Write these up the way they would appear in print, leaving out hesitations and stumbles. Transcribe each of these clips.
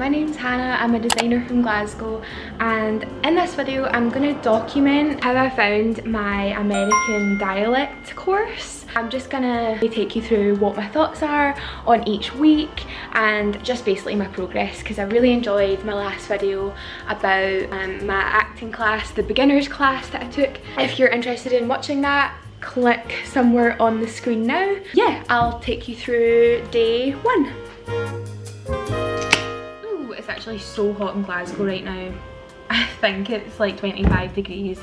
my name's Hannah, I'm a designer from Glasgow, and in this video I'm going to document how I found my American dialect course. I'm just gonna take you through what my thoughts are on each week and just basically my progress, because I really enjoyed my last video about my acting class, the beginners class that I took. If you're interested in watching that, click somewhere on the screen now. Yeah, I'll take you through day one. Ooh, it's actually so hot in Glasgow right now. I think it's like 25 degrees.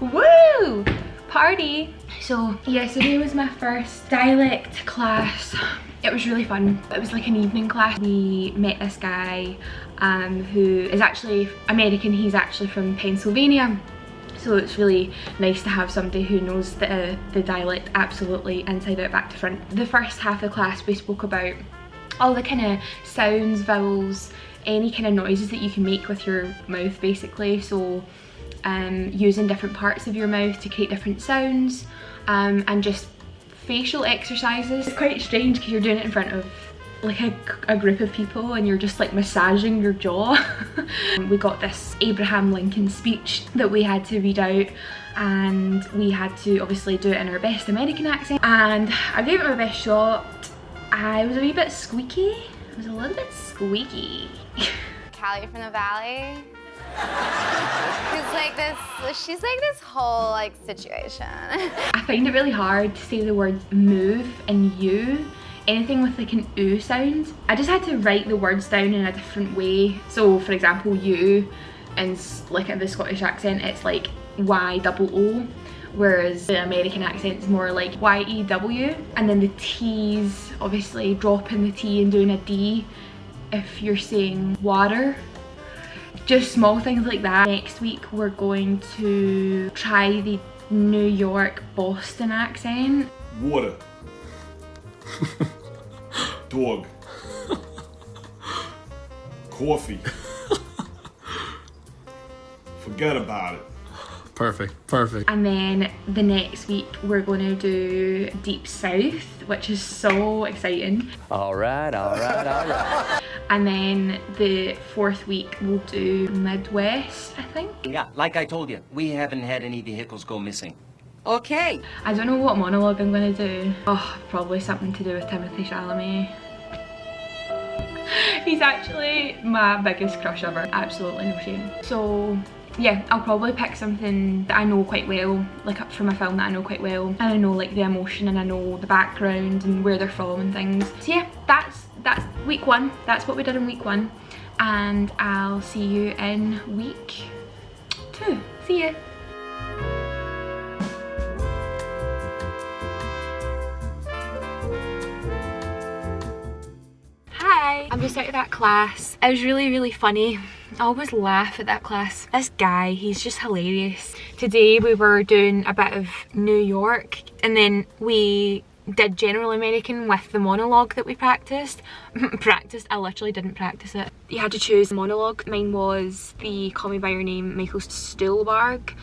Woo! Party! So yesterday was my first dialect class. It was really fun. It was like an evening class. We met this guy who is actually American. He's actually from Pennsylvania. So it's really nice to have somebody who knows the dialect absolutely inside out, back to front. The first half of the class we spoke about all the kind of sounds, vowels, any kind of noises that you can make with your mouth basically. So using different parts of your mouth to create different sounds, and just facial exercises. It's quite strange because you're doing it in front of like a group of people and you're just like massaging your jaw. We got this Abraham Lincoln speech that we had to read out, and we had to obviously do it in our best American accent, and I gave it my best shot. I was a wee bit squeaky. I was a little bit squeaky. Cali from the Valley. She's like this whole like situation. I find it really hard to say the words move and you. Anything with like an oo sound. I just had to write the words down in a different way. So for example, you in like in the Scottish accent, it's like Y-double-O, whereas the American accent is more like Y-E-W. And then the T's, obviously dropping the T and doing a D if you're saying water. Just small things like that. Next week we're going to try the New York Boston accent. Water. Dog. Coffee. Forget about it. Perfect, perfect. And then the next week we're going to do Deep South, which is so exciting. All right, all right, all right. And then the fourth week we'll do Midwest, I think. Yeah, like I told you, we haven't had any vehicles go missing. Okay. I don't know what monologue I'm going to do. Oh, probably something to do with Timothy Chalamet. He's actually my biggest crush ever. Absolutely no shame. So yeah, I'll probably pick something that I know quite well, like up from a film that I know quite well, and I know like the emotion and I know the background and where they're from and things. So yeah, that's week one. That's what we did in week one, and I'll see you in week two. See ya. Hi, I'm just out of that class. It was really funny. I always laugh at that class. This guy, he's just hilarious. Today we were doing a bit of New York, and then we did general American with the monologue that we practiced. I literally didn't practice it. You had to choose a monologue. Mine was the Call Me By Your Name Michael Stuhlbarg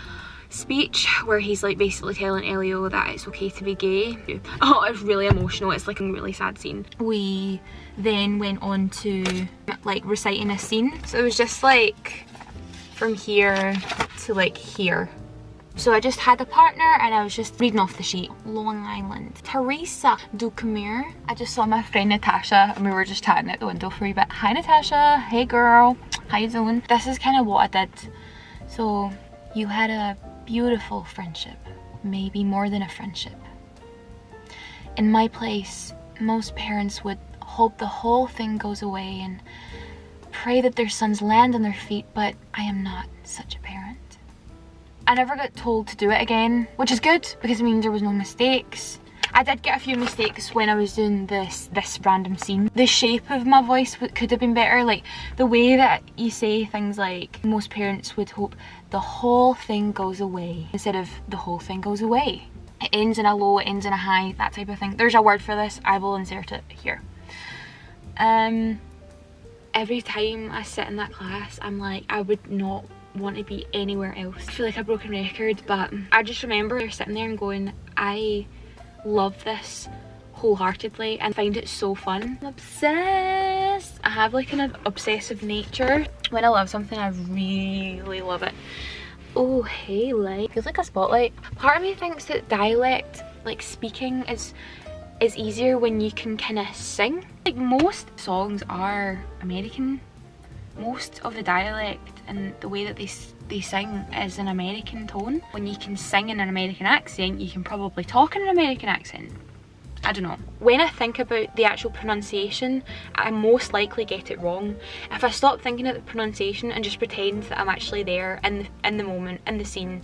speech, where he's like basically telling Elio that it's okay to be gay. Oh, it's really emotional. It's like a really sad scene. We then went on to like reciting a scene. So it was just like from here to like here. So I just had a partner and I was just reading off the sheet. Long Island. Teresa, do come here. I just saw my friend Natasha and we were just chatting at the window for a bit. Hi Natasha, hey girl, how you doing? This is kind of what I did. So you had a beautiful friendship, maybe more than a friendship. In my place, most parents would hope the whole thing goes away and pray that their sons land on their feet, but I am not such a parent. I never got told to do it again, which is good because it means there was no mistakes. I did get a few mistakes when I was doing this random scene. The shape of my voice could have been better, like the way that you say things like most parents would hope the whole thing goes away instead of the whole thing goes away. It ends in a low, it ends in a high, that type of thing. There's a word for this, I will insert it here. Every time I sit in that class, I'm like, I would not want to be anywhere else. I feel like a broken record, but I just remember sitting there and going, I love this wholeheartedly and find it so fun. I'm obsessed. I have like an obsessive nature. When I love something, I really love it. Oh, hey, light. Feels like a spotlight. Part of me thinks that dialect, like speaking, is easier when you can kind of sing. Like most songs are American. Most of the dialect and the way that they sing is an American tone. When you can sing in an American accent, you can probably talk in an American accent. I don't know. When I think about the actual pronunciation, I most likely get it wrong. If I stop thinking of the pronunciation and just pretend that I'm actually there in the moment, in the scene,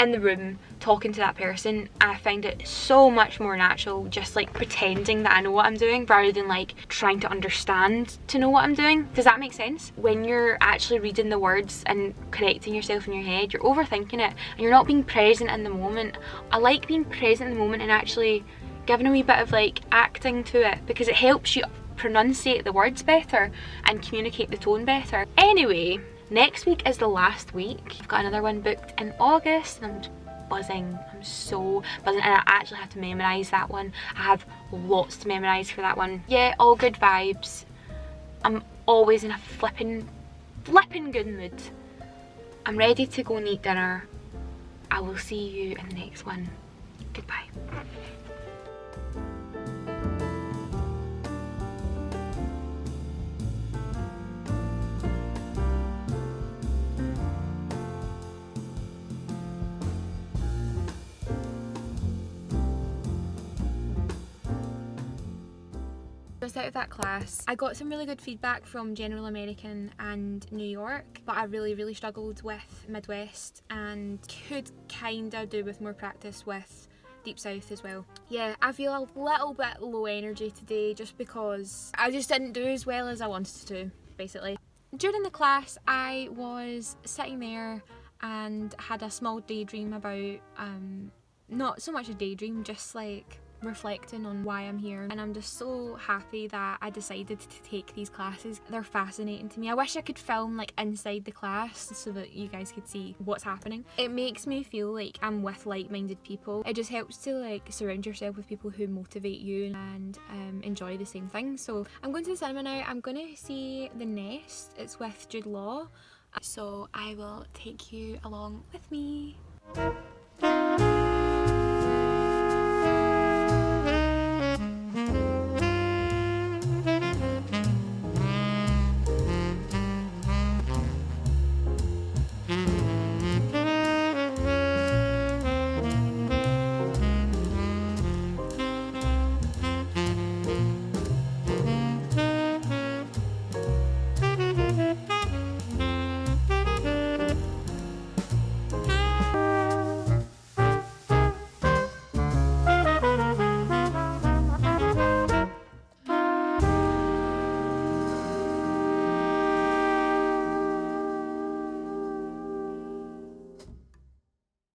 in the room, talking to that person, I find it so much more natural just like pretending that I know what I'm doing rather than like trying to understand to know what I'm doing. Does that make sense? When you're actually reading the words and correcting yourself in your head, you're overthinking it and you're not being present in the moment. I like being present in the moment and actually giving a wee bit of like acting to it because it helps you pronunciate the words better and communicate the tone better. Anyway, next week is the last week. I've got another one booked in August and I'm buzzing. I'm so buzzing and I actually have to memorise that one. I have lots to memorise for that one. Yeah, all good vibes. I'm always in a flipping good mood. I'm ready to go and eat dinner. I will see you in the next one. Goodbye. Just out of that class, I got some really good feedback from General American and New York, but I really struggled with Midwest and could kinda do with more practice with Deep South as well. Yeah, I feel a little bit low energy today just because I just didn't do as well as I wanted to, basically. During the class, I was sitting there and had a small daydream about, not so much a daydream, just like reflecting on why I'm here, and I'm just so happy that I decided to take these classes. They're fascinating to me. I wish I could film like inside the class so that you guys could see what's happening. It makes me feel like I'm with like-minded people. It just helps to like surround yourself with people who motivate you and enjoy the same things. So I'm going to the cinema now. I'm going to see The Nest. It's with Jude Law, so I will take you along with me.